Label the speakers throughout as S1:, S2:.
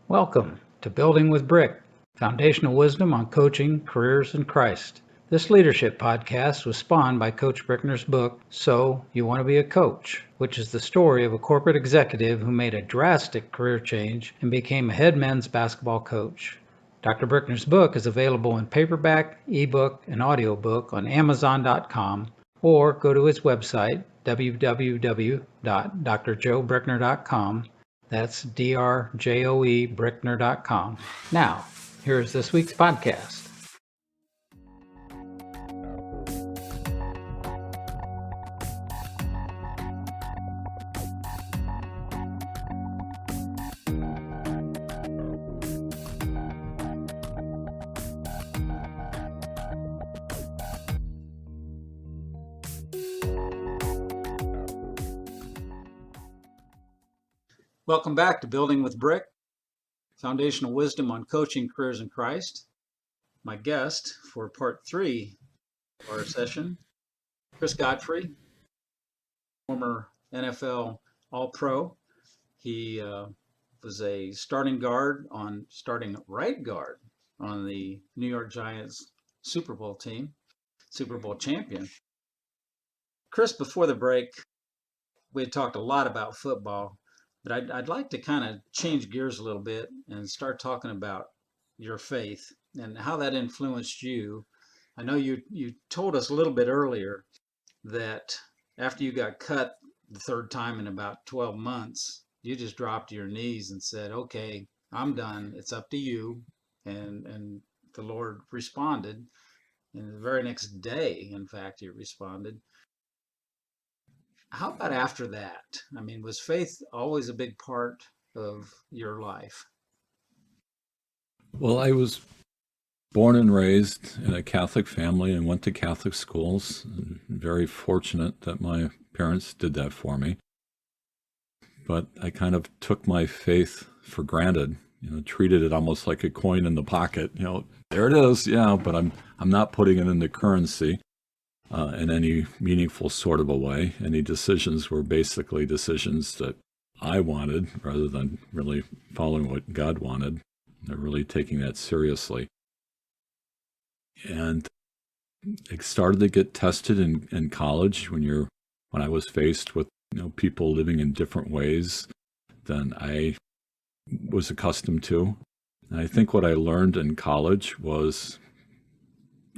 S1: Welcome to Building with Brick, foundational wisdom on coaching, careers, and Christ. This leadership podcast was spawned by Coach Brickner's book, So You Want to Be a Coach, which is the story of a corporate executive who made a drastic career change and became a head men's basketball coach. Dr. Brickner's book is available in paperback, ebook, and audiobook on Amazon.com, or go to his website, www.drjoebrickner.com. That's drjoe brickner.com. Now, here's this week's podcast. Welcome back to Building with Brick, foundational wisdom on coaching, careers, and Christ. My guest for part 3 of our session, Chris Godfrey, former NFL All-Pro. He was a starting right guard on the New York Giants Super Bowl team, Super Bowl champion. Chris, before the break, we had talked a lot about football. But I'd like to kind of change gears a little bit and start talking about your faith and how that influenced you. I know you told us a little bit earlier that after you got cut the third time in about 12 months, you just dropped to your knees and said, okay, I'm done. It's up to you. And the Lord responded. And the very next day, in fact, he responded. How about after that? I mean, was faith always a big part of your life?
S2: Well, I was born and raised in a Catholic family and went to Catholic schools. Very fortunate that my parents did that for me. But I kind of took my faith for granted, treated it almost like a coin in the pocket. There it is, yeah, but I'm not putting it into currency. In any meaningful sort of a way. Any decisions were basically decisions that I wanted rather than really following what God wanted. They're really taking that seriously. And it started to get tested in college when I was faced with people living in different ways than I was accustomed to. And I think what I learned in college was,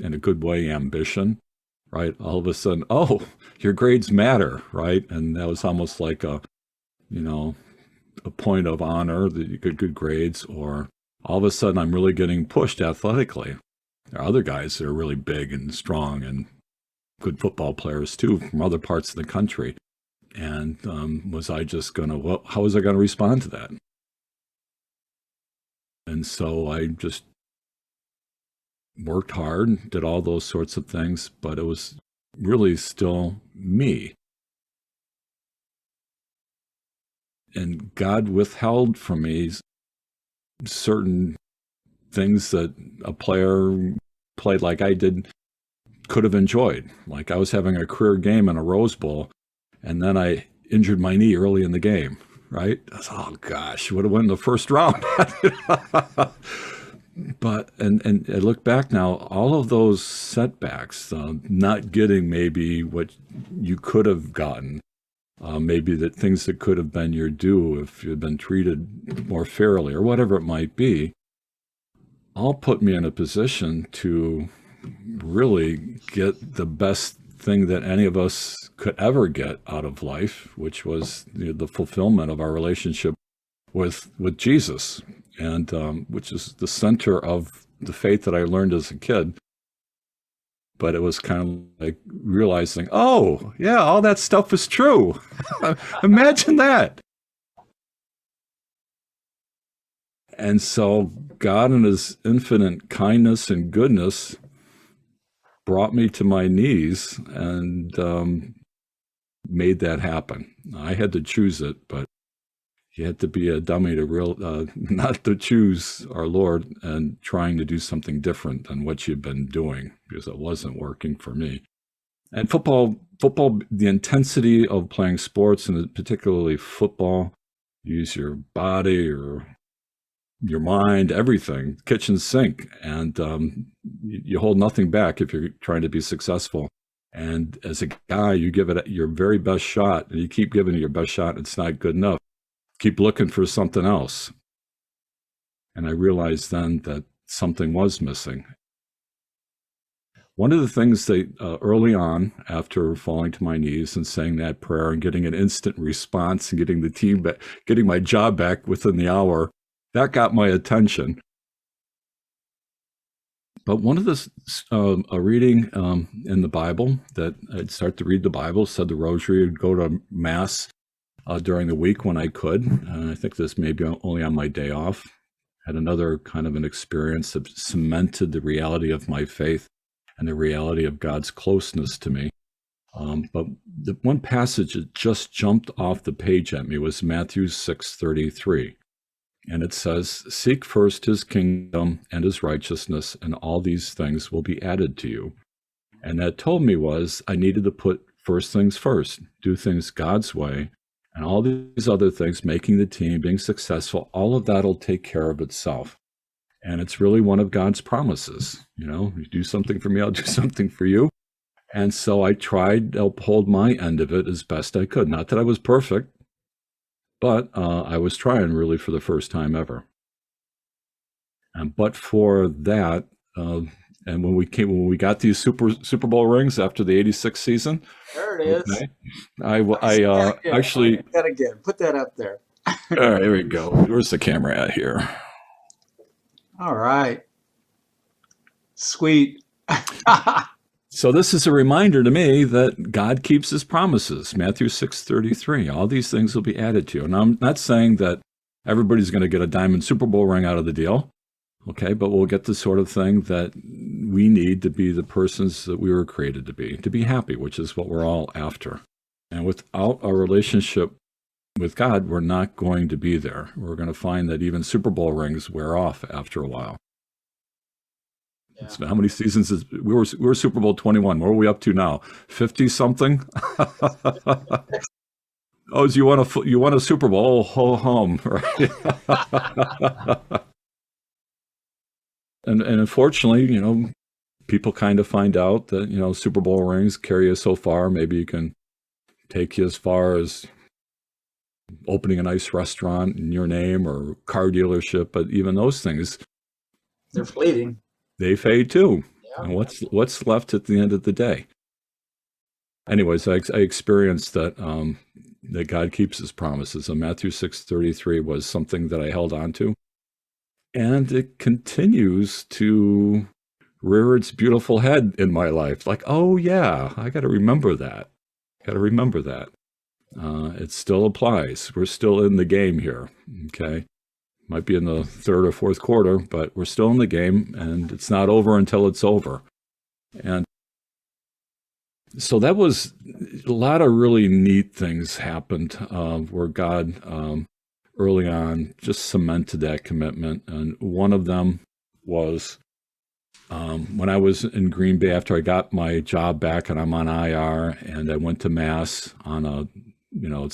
S2: in a good way, ambition. Right? All of a sudden, oh, your grades matter, right? And that was almost like a point of honor that you get good grades, or all of a sudden I'm really getting pushed athletically. There are other guys that are really big and strong and good football players too from other parts of the country. And was I just how was I going to respond to that? And so I just worked hard, did all those sorts of things, but it was really still me. And God withheld from me certain things that a player played like I did could have enjoyed. Like I was having a career game in a Rose Bowl, and then I injured my knee early in the game, right? I was, oh gosh, would have won the first round. But, and I look back now, all of those setbacks, not getting maybe what you could have gotten, maybe the things that could have been your due if you'd been treated more fairly or whatever it might be, all put me in a position to really get the best thing that any of us could ever get out of life, which was the fulfillment of our relationship with Jesus. And which is the center of the faith that I learned as a kid. But it was kind of like realizing, oh, yeah, all that stuff is true. Imagine that. And so God in his infinite kindness and goodness brought me to my knees and made that happen. I had to choose it, but you had to be a dummy to not to choose our Lord and trying to do something different than what you've been doing, because it wasn't working for me. And football, the intensity of playing sports, and particularly football, use your body or your mind, everything, kitchen sink. And you hold nothing back if you're trying to be successful. And as a guy, you give it your very best shot, and you keep giving it your best shot. It's not good enough. Keep looking for something else. And I realized then that something was missing. One of the things that early on, after falling to my knees and saying that prayer and getting an instant response and getting the team back, getting my job back within the hour, that got my attention. But one of the a reading in the Bible, that I'd start to read the Bible, said the rosary, I'd go to mass during the week when I could. I think this may be only on my day off. Had another kind of an experience that cemented the reality of my faith and the reality of God's closeness to me. But the one passage that just jumped off the page at me was Matthew 6:33. And it says, "Seek first his kingdom and his righteousness, and all these things will be added to you." And that told me was I needed to put first things first, do things God's way, and all these other things, making the team, being successful, all of that will take care of itself. And it's really one of God's promises. You do something for me, I'll do something for you. And so I tried to uphold my end of it as best I could. Not that I was perfect, but I was trying really for the first time ever. But for that, and when we got these Super Bowl rings after the '86 season,
S1: there it is.
S2: Okay, I actually
S1: that again. Put that up there.
S2: All right, here we go. Where's the camera at here?
S1: All right. Sweet.
S2: So this is a reminder to me that God keeps his promises. Matthew 6:33, all these things will be added to you. And I'm not saying that everybody's going to get a diamond Super Bowl ring out of the deal, okay? But we'll get the sort of thing that we need to be the persons that we were created to be happy, which is what we're all after. And without a relationship with God, we're not going to be there. We're going to find that even Super Bowl rings wear off after a while. Yeah. How many seasons we were Super Bowl 21? What are we up to now? 50 something? Oh, you want a Super Bowl? Ho hum, right? and unfortunately, people kind of find out that Super Bowl rings carry you so far. Maybe you can take you as far as opening a nice restaurant in your name or car dealership, but even those things,
S1: they're fleeting. They
S2: fade too. Yeah. And what's left at the end of the day? Anyways, I experienced that that God keeps his promises. And Matthew 6:33 was something that I held on to. And it continues to rear its beautiful head in my life. Like, oh yeah, I got to remember that. It still applies. We're still in the game here, okay? Might be in the third or fourth quarter, but we're still in the game, and it's not over until it's over. And so that was a lot of really neat things happened where God early on just cemented that commitment. And one of them was when I was in Green Bay after I got my job back and I'm on IR, and I went to Mass on at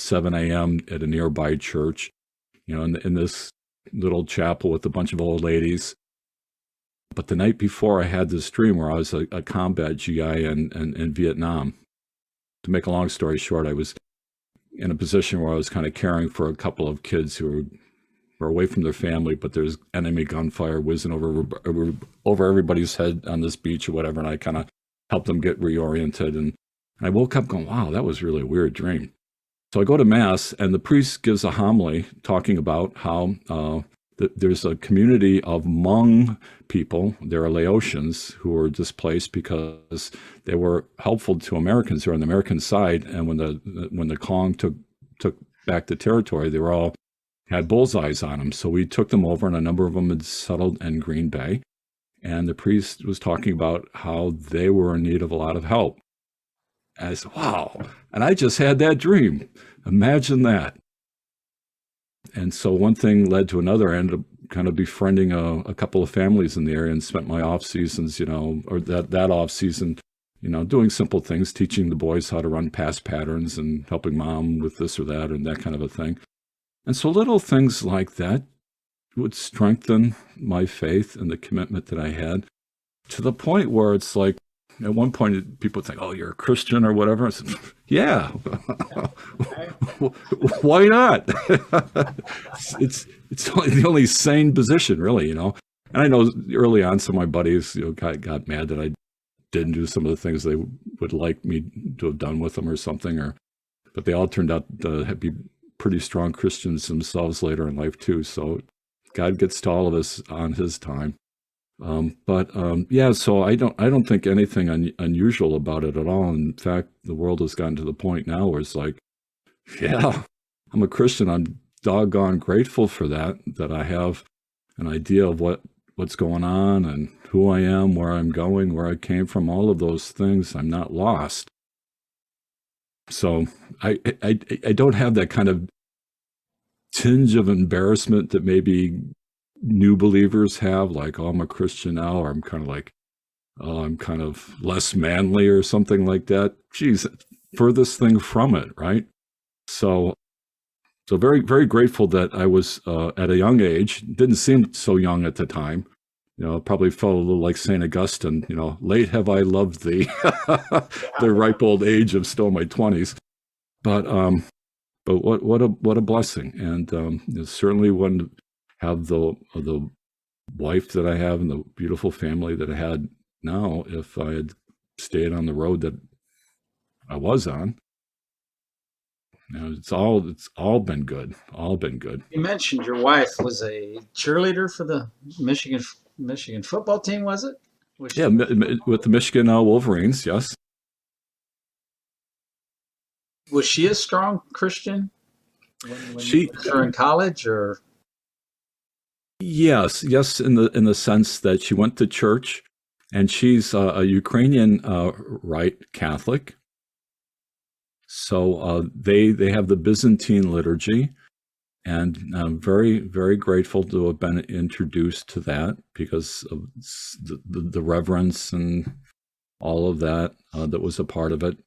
S2: 7 a.m. at a nearby church, in this little chapel with a bunch of old ladies. But the night before, I had this dream where I was a combat GI in Vietnam. To make a long story short, I was in a position where I was kind of caring for a couple of kids who were away from their family, but there's enemy gunfire whizzing over everybody's head on this beach or whatever, and I kind of helped them get reoriented. And I woke up going, wow, that was really a weird dream. So I go to Mass, and the priest gives a homily talking about how there's a community of Hmong people. There are Laotians who were displaced because they were helpful to Americans who were on the American side. And when the Kong took back the territory, they were all had bullseyes on them. So we took them over, and a number of them had settled in Green Bay. And the priest was talking about how they were in need of a lot of help. And I said, wow. And I just had that dream. Imagine that. And so one thing led to another. I ended up kind of befriending a couple of families in the area and spent my off seasons, or that off season, doing simple things, teaching the boys how to run pass patterns and helping mom with this or that and that kind of a thing. And so little things like that would strengthen my faith and the commitment that I had, to the point where it's like, at one point, people think, "Oh, you're a Christian or whatever." I said, "Yeah, why not?" it's the only sane position, really, you know. And I know early on, some of my buddies, got mad that I didn't do some of the things they would like me to have done with them or something, but they all turned out to be pretty strong Christians themselves later in life too. So God gets to all of us on His time. Yeah, so I don't think anything unusual about it at all. In fact, the world has gotten to the point now where it's like, yeah, I'm a Christian. I'm doggone grateful for that I have an idea of what's going on and who I am, where I'm going, where I came from, all of those things. I'm not lost. So I don't have that kind of tinge of embarrassment that maybe new believers have, like, "Oh, I'm a Christian now," or I'm kind of like, "Oh, I'm kind of less manly," or something like that. Geez, furthest thing from it, right? So very, very grateful that I was at a young age. Didn't seem so young at the time. Probably felt a little like St. Augustine, "Late have I loved thee." The ripe old age of still my 20s. But what a blessing. And certainly wouldn't have the wife that I have and the beautiful family that I had now if I had stayed on the road that I was on. It's all been good. All been good.
S1: You mentioned your wife was a cheerleader for the Michigan football team, was it?
S2: Yeah, with the Michigan Wolverines, yes.
S1: Was she a strong Christian when
S2: She
S1: you were in college, or?
S2: Yes, in the sense that she went to church, and she's a Ukrainian Rite Catholic. So they have the Byzantine liturgy, and I'm very, very grateful to have been introduced to that because of the reverence and all of that that was a part of it.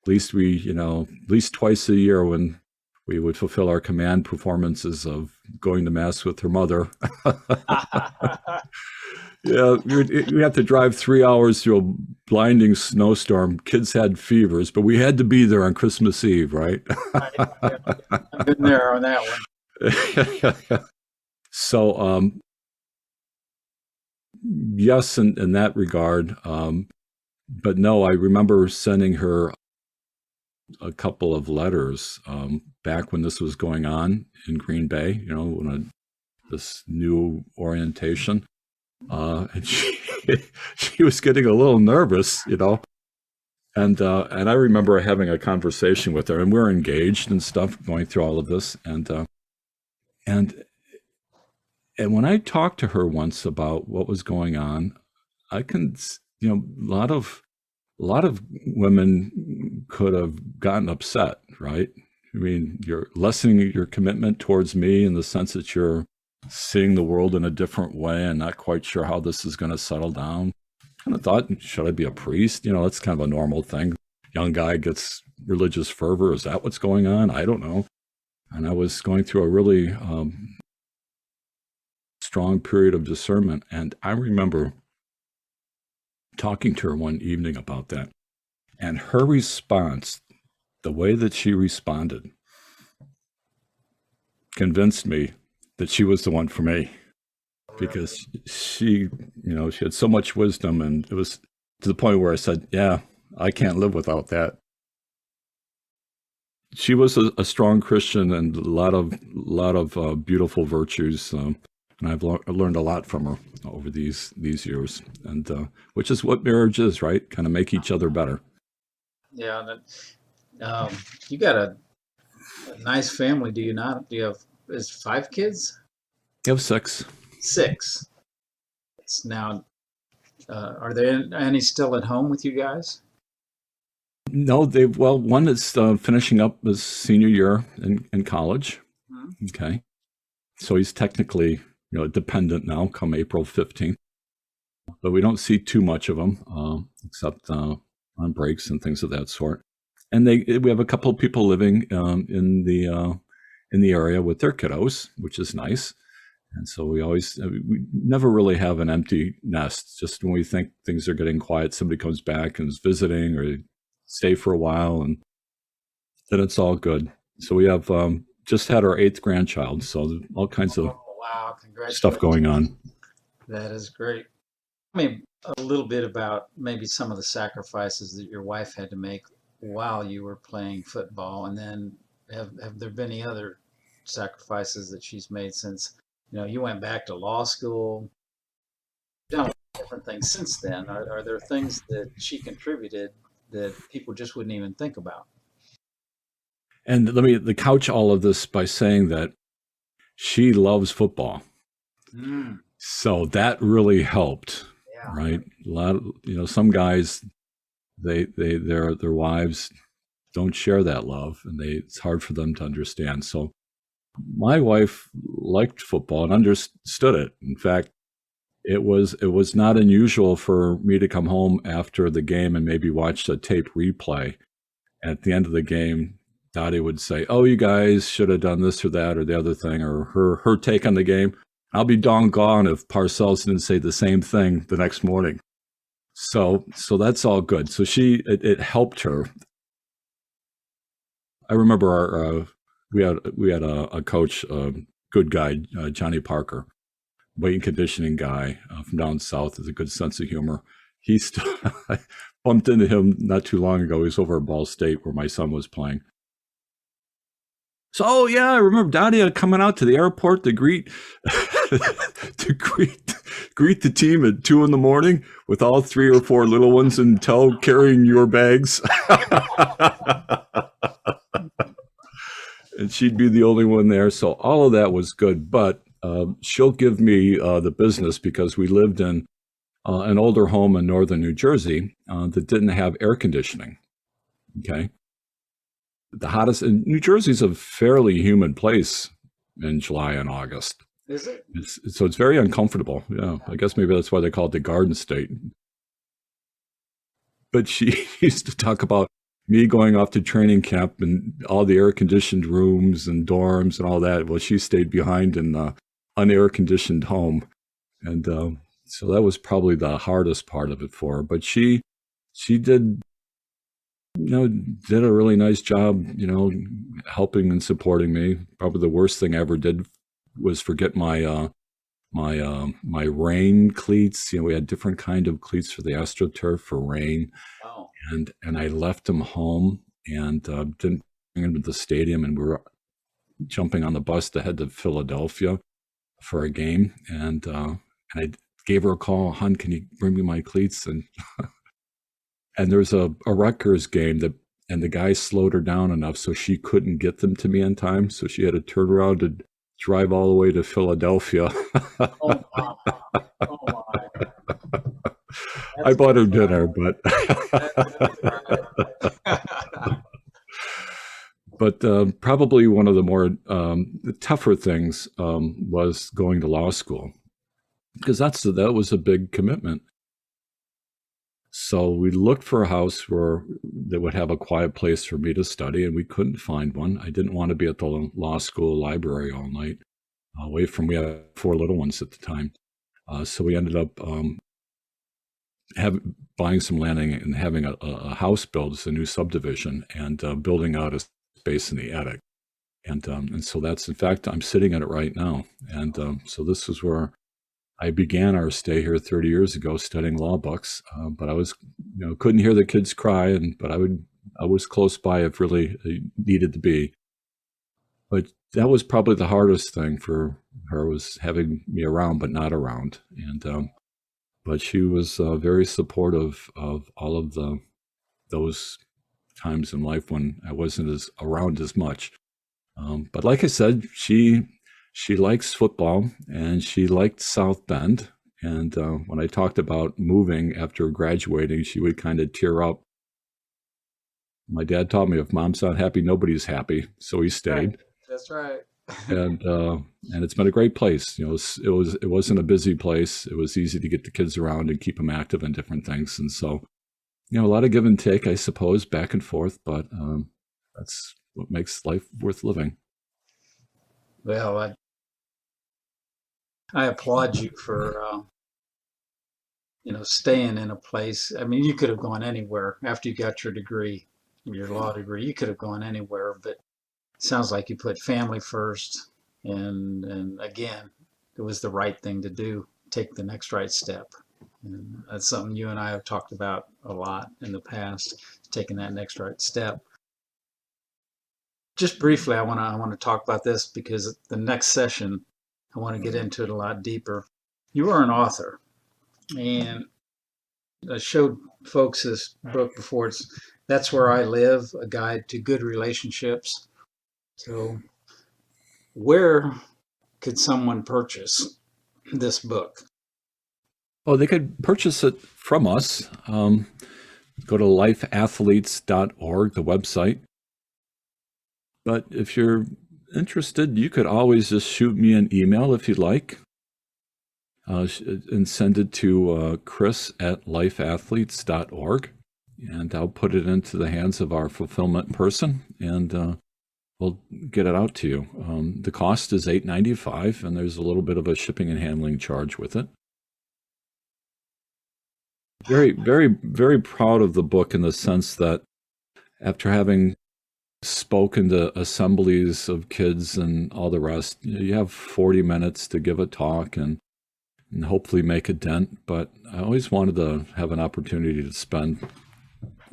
S2: At least twice a year when we would fulfill our command performances of going to mass with her mother. Yeah, we had to drive 3 hours through a blinding snowstorm. Kids had fevers, but we had to be there on Christmas Eve, right?
S1: I've been there on that one.
S2: So, yes, in that regard. But no, I remember sending her a couple of letters back when this was going on in Green Bay, this new orientation. And she was getting a little nervous, and I remember having a conversation with her, and we're engaged and stuff, going through all of this, and when I talked to her once about what was going on, I can, a lot of women could have gotten upset, right? I mean, you're lessening your commitment towards me in the sense that you're seeing the world in a different way and not quite sure how this is going to settle down. Kind of thought, should I be a priest? That's kind of a normal thing. Young guy gets religious fervor. Is that what's going on? I don't know. And I was going through a really strong period of discernment. And I remember talking to her one evening about that. And her response, the way that she responded, convinced me that she was the one for me, because she had so much wisdom, and it was to the point where I said, yeah, I can't live without that. She was a strong Christian and a lot of beautiful virtues, and I've learned a lot from her over these years, and which is what marriage is, right? Kind of make each other better.
S1: Yeah, you got a nice family, do you not? Do you have 5 kids?
S2: You have 6.
S1: 6. Now, are there any still at home with you guys?
S2: No, one is finishing up his senior year in college. Mm-hmm. Okay. So he's technically, dependent now come April 15th, but we don't see too much of him, except on breaks and things of that sort. And we have a couple of people living in the area with their kiddos, which is nice. And so we never really have an empty nest. Just when we think things are getting quiet, somebody comes back and is visiting or stay for a while, and then it's all good. So we have just had our 8th grandchild, so all kinds of
S1: Wow,
S2: stuff
S1: congratulations.
S2: going on.
S1: That is great. Tell me a little bit about maybe some of the sacrifices that your wife had to make while you were playing football, and then have there been any other sacrifices that she's made since, you went back to law school, done a lot of different things since then? Are there things that she contributed that people just wouldn't even think about?
S2: And let me couch all of this by saying that she loves football.
S1: Mm,
S2: So that really helped,
S1: yeah.
S2: right? A lot of, some guys, their wives don't share that love, and it's hard for them to understand. So my wife liked football and understood it. In fact, it was not unusual for me to come home after the game and maybe watch a tape replay. At the end of the game, Daria would say, "Oh, you guys should have done this or that or the other thing," or her take on the game. I'll be doggone if Parcells didn't say the same thing the next morning. So that's all good. So it helped her. I remember we had a coach, good guy, Johnny Parker, weight and conditioning guy from down south with a good sense of humor. I bumped into him not too long ago. He was over at Ball State where my son was playing. So, oh yeah, I remember Daria coming out to the airport to greet greet the team at 2 a.m. with all 3 or 4 little ones in tow carrying your bags. And she'd be the only one there. So all of that was good. But she'll give me the business because we lived in an older home in northern New Jersey that didn't have air conditioning. Okay. The hottest in New Jersey is a fairly humid place in July and August.
S1: Is it?
S2: So it's very uncomfortable. Yeah, I guess maybe that's why they call it the Garden State. But she used to talk about me going off to training camp and all the air-conditioned rooms and dorms and all that. Well, she stayed behind in the unair-conditioned home. And so that was probably the hardest part of it for her. But she did a really nice job, helping and supporting me. Probably the worst thing I ever did was forget my rain cleats. We had different kind of cleats for the AstroTurf for rain.
S1: Wow.
S2: And I left them home and didn't bring them to the stadium, and we were jumping on the bus to head to Philadelphia for a game. And I gave her a call, "Hon, can you bring me my cleats?" And there's a Rutgers game and the guy slowed her down enough so she couldn't get them to me in time. So she had to turn around and drive all the way to Philadelphia.
S1: Oh my. Oh my.
S2: I bought her dinner, but but probably one of the more tougher things was going to law school, because that was a big commitment. So we looked for a house that would have a quiet place for me to study, and we couldn't find one. I didn't want to be at the law school library all night, we had 4 little ones at the time. So we ended up buying some land and having a house built as a new subdivision, and building out a space in the attic. And so that's, in fact, I'm sitting in it right now. And so this is where I began our stay here 30 years ago, studying law books. But I was, couldn't hear the kids cry, but I was close by if really needed to be. But that was probably the hardest thing for her, was having me around but not around. And but she was very supportive of all of those times in life when I wasn't around as much. But like I said, she likes football, and she liked South Bend. And when I talked about moving after graduating, she would kind of tear up. My dad taught me, if mom's not happy, nobody's happy. So he stayed.
S1: Right. That's right.
S2: And it's been a great place. It wasn't a busy place. It was easy to get the kids around and keep them active in different things. And so, a lot of give and take, I suppose, back and forth. But that's what makes life worth living.
S1: Well, I applaud you for staying in a place. I mean, you could have gone anywhere after you got your degree, your law degree. You could have gone anywhere, but it sounds like you put family first, and again, it was the right thing to do. Take the next right step, and that's something you and I have talked about a lot in the past. Taking that next right step. Just briefly, I want to talk about this because the next session, I want to get into it a lot deeper. You are an author, and I showed folks this book before. It's That's Where I Live, A Guide to Good Relationships. So, where could someone purchase this book?
S2: Oh, they could purchase it from us. Go to lifeathletes.org, the website. But if you're interested, you could always just shoot me an email if you'd like, and send it to chris@lifeathletes.org. And I'll put it into the hands of our fulfillment person, and we'll get it out to you. The cost is $8.95, and there's a little bit of a shipping and handling charge with it. Very, very, very proud of the book in the sense that after having spoken to assemblies of kids and all the rest, you have 40 minutes to give a talk and hopefully make a dent. But I always wanted to have an opportunity to spend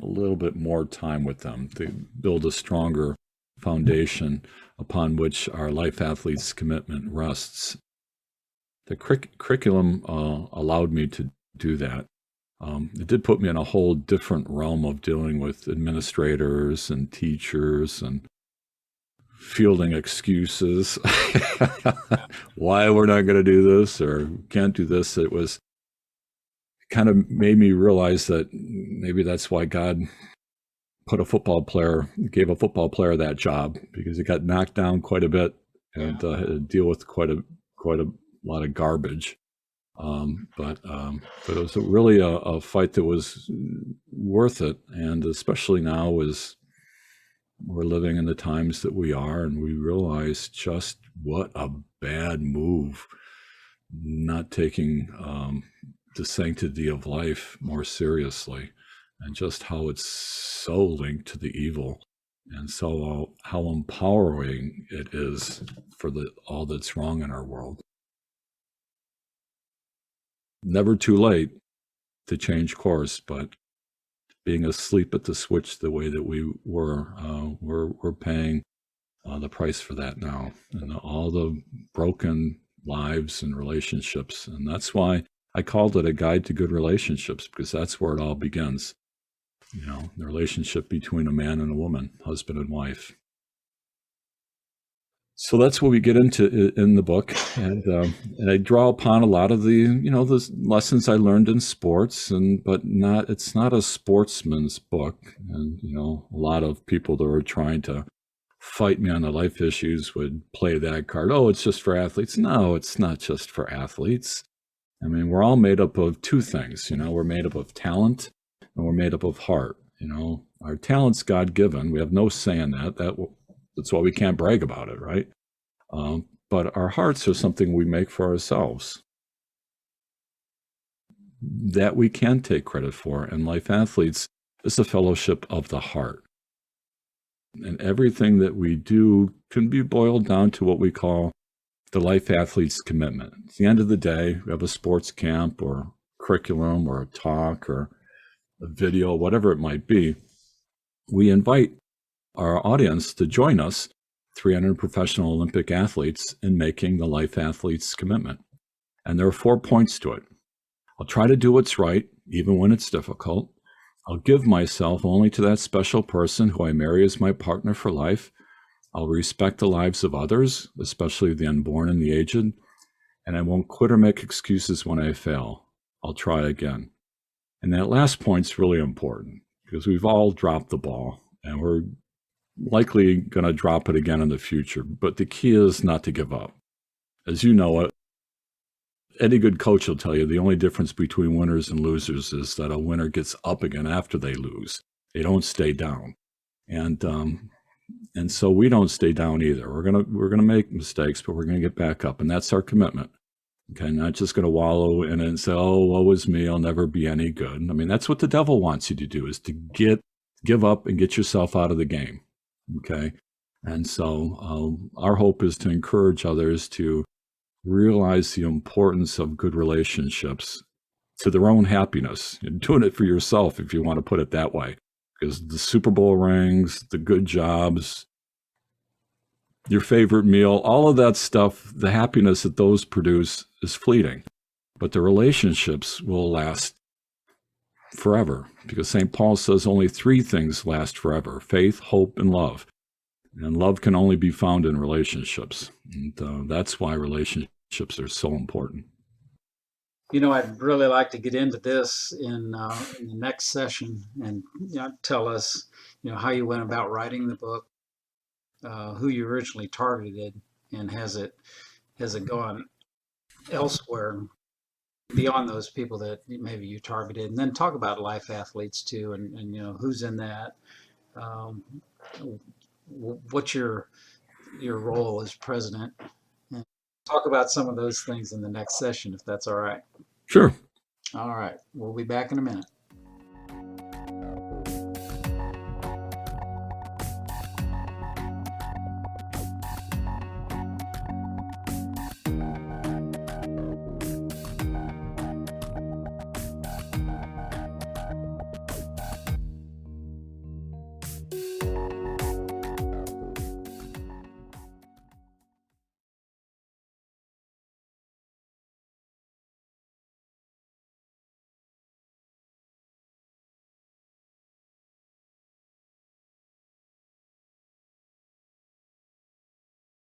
S2: a little bit more time with them to build a stronger foundation upon which our Life Athletes commitment rests. The curriculum allowed me to do that. It did put me in a whole different realm of dealing with administrators and teachers and fielding excuses why we're not going to do this or can't do this. It kind of made me realize that maybe that's why God gave a football player that job, because he got knocked down quite a bit and had to deal with quite a lot of garbage. But it was really a fight that was worth it, and especially now as we're living in the times that we are, and we realize just what a bad move not taking the sanctity of life more seriously, and just how it's so linked to the evil, and so how empowering it is for all that's wrong in our world. Never too late to change course, but being asleep at the switch the way that we were, we're paying the price for that now, and all the broken lives and relationships. And that's why I called it A Guide to Good Relationships, because that's where it all begins. The relationship between a man and a woman, husband and wife. So that's what we get into in the book, and I draw upon a lot of the the lessons I learned in sports, but it's not a sportsman's book. And a lot of people that are trying to fight me on the life issues would play that card. Oh, it's just for athletes. No, it's not just for athletes. I mean, we're all made up of two things. We're made up of talent and we're made up of heart. Our talent's God-given. We have no say in that. That's why we can't brag about it, right? But our hearts are something we make for ourselves that we can take credit for. And Life Athletes is the fellowship of the heart. And everything that we do can be boiled down to what we call the Life Athletes commitment. At the end of the day, we have a sports camp or curriculum or a talk or a video, whatever it might be. We invite our audience to join us, 300 professional Olympic athletes, in making the Life Athletes commitment. And there are 4 points to it. I'll try to do what's right, even when it's difficult. I'll give myself only to that special person who I marry as my partner for life. I'll respect the lives of others, especially the unborn and the aged. And I won't quit or make excuses when I fail. I'll try again. And that last point's really important, because we've all dropped the ball, and we're likely going to drop it again in the future. But the key is not to give up. As you know, any good coach will tell you the only difference between winners and losers is that a winner gets up again after they lose. They don't stay down. And so we don't stay down either. We're gonna make mistakes, but we're gonna get back up, and that's our commitment. Okay, not just going to wallow in it and say, "Oh, woe is me, I'll never be any good." I mean, that's what the devil wants you to do, is to give up and get yourself out of the game. Okay, and so our hope is to encourage others to realize the importance of good relationships to their own happiness. You're doing it for yourself, if you want to put it that way, because the Super Bowl rings, the good jobs, your favorite meal, all of that stuff, the happiness that those produce is fleeting. But the relationships will last forever, because St. Paul says only three things last forever: faith, hope, and love. And love can only be found in relationships. And that's why relationships are so important.
S1: I'd really like to get into this in the next session, and tell us, how you went about writing the book, who you originally targeted, and has it gone elsewhere beyond those people that maybe you targeted, and then talk about life athletes too, and who's in that, um, what's your role as president, and talk about some of those things in the next session, if that's all right.
S2: Sure.
S1: All right, we'll be back in a minute.